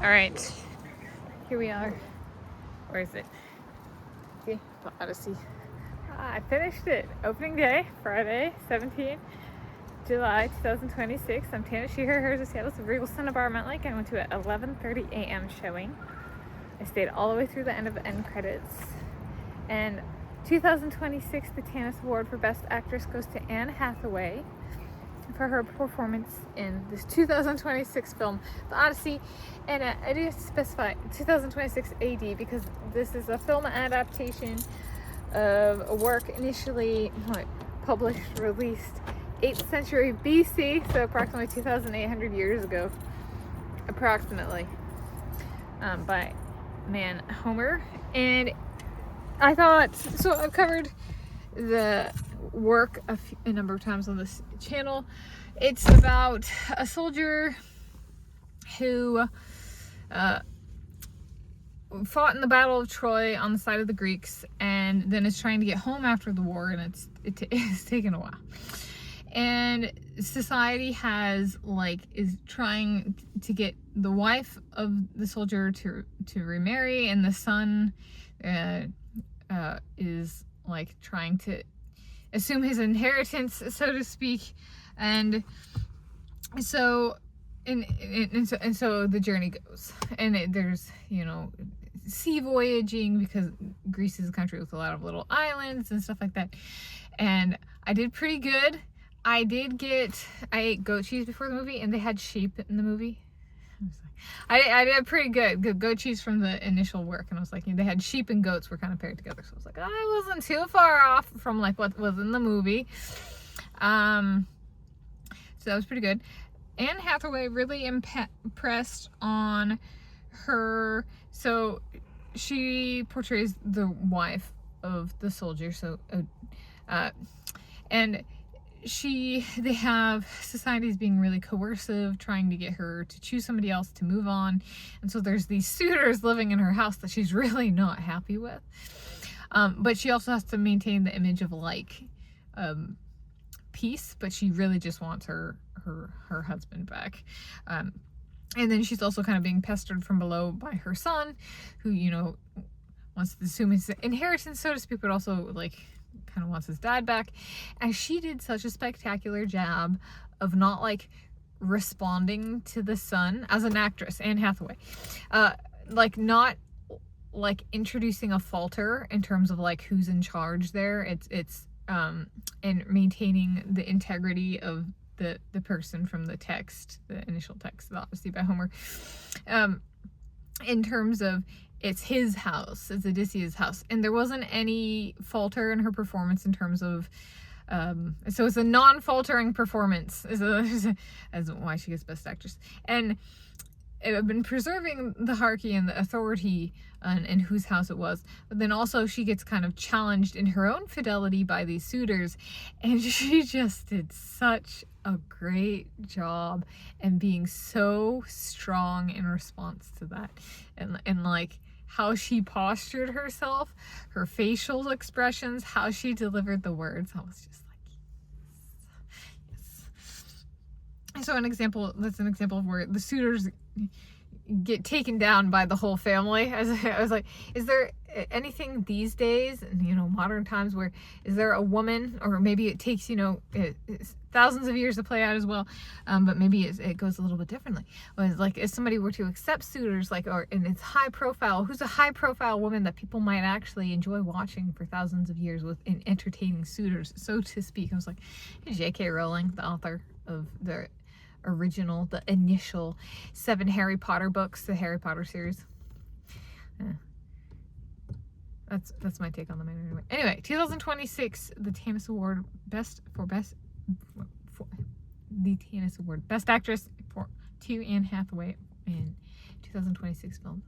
Alright, here we are. Where is it? See, the Odyssey. I finished it. Opening day, Friday, 17th July 2026. I'm Tanis Award. Here's the Seattle's Regal Cinebarre Mountlake. I went to an 11:30 a.m. showing. I stayed all the way through the end of the end credits. And 2026, the Tanis Award for Best Actress goes to Anne Hathaway for her performance in this 2026 film, The Odyssey. And I do specify 2026 AD because this is a film adaptation of a work initially published, released 8th century BC, so approximately 2,800 years ago, approximately, by man Homer. And I thought, so I've covered the work a number of times on this channel. It's about a soldier who fought in the Battle of Troy on the side of the Greeks, and then is trying to get home after the war, and it's taken a while. And society is trying to get the wife of the soldier to remarry, and the son is trying to assume his inheritance, so to speak. And so the journey goes, and there's sea voyaging, because Greece is a country with a lot of little islands and stuff like that. And I did pretty good. I ate goat cheese before the movie, and they had sheep in the movie. I did pretty good. Goat cheese from the initial work, and I was like, they had sheep and goats were kind of paired together, so I was like, I wasn't too far off from what was in the movie. So that was pretty good. Anne Hathaway really impressed on her. So she portrays the wife of the soldier. So, and they have societies being really coercive, trying to get her to choose somebody else to move on. And so there's these suitors living in her house that she's really not happy with. But she also has to maintain the image of peace, but she really just wants her husband back. And then she's also kind of being pestered from below by her son, who, wants to assume his inheritance, so to speak, but also kind of wants his dad back. And she did such a spectacular job of not responding to the son as an actress, Anne Hathaway, not introducing a falter in terms of who's in charge there. It's and maintaining the integrity of the person from the text, the initial text, the Odyssey by Homer, in terms of it's his house, it's Odysseus' house, and there wasn't any falter in her performance in terms of so it's a non-faltering performance as why she gets Best Actress. And it had been preserving the hierarchy and the authority and whose house it was, but then also she gets kind of challenged in her own fidelity by these suitors, and she just did such a great job and being so strong in response to that, and how she postured herself, her facial expressions, how she delivered the words. I was just yes. So that's an example of where the suitors get taken down by the whole family. I was like, is there anything these days, modern times, where is there a woman, or maybe it takes thousands of years to play out as well, but maybe it goes a little bit differently. If somebody were to accept suitors, and it's high profile, who's a high profile woman that people might actually enjoy watching for thousands of years in entertaining suitors, so to speak. I was like, J.K. Rowling, the author of the initial 7 Harry Potter books, the Harry Potter series. That's my take on the matter. Anyway, 2026, the Tanis Award the Tanis Award Best Actress to Anne Hathaway in 2026 film.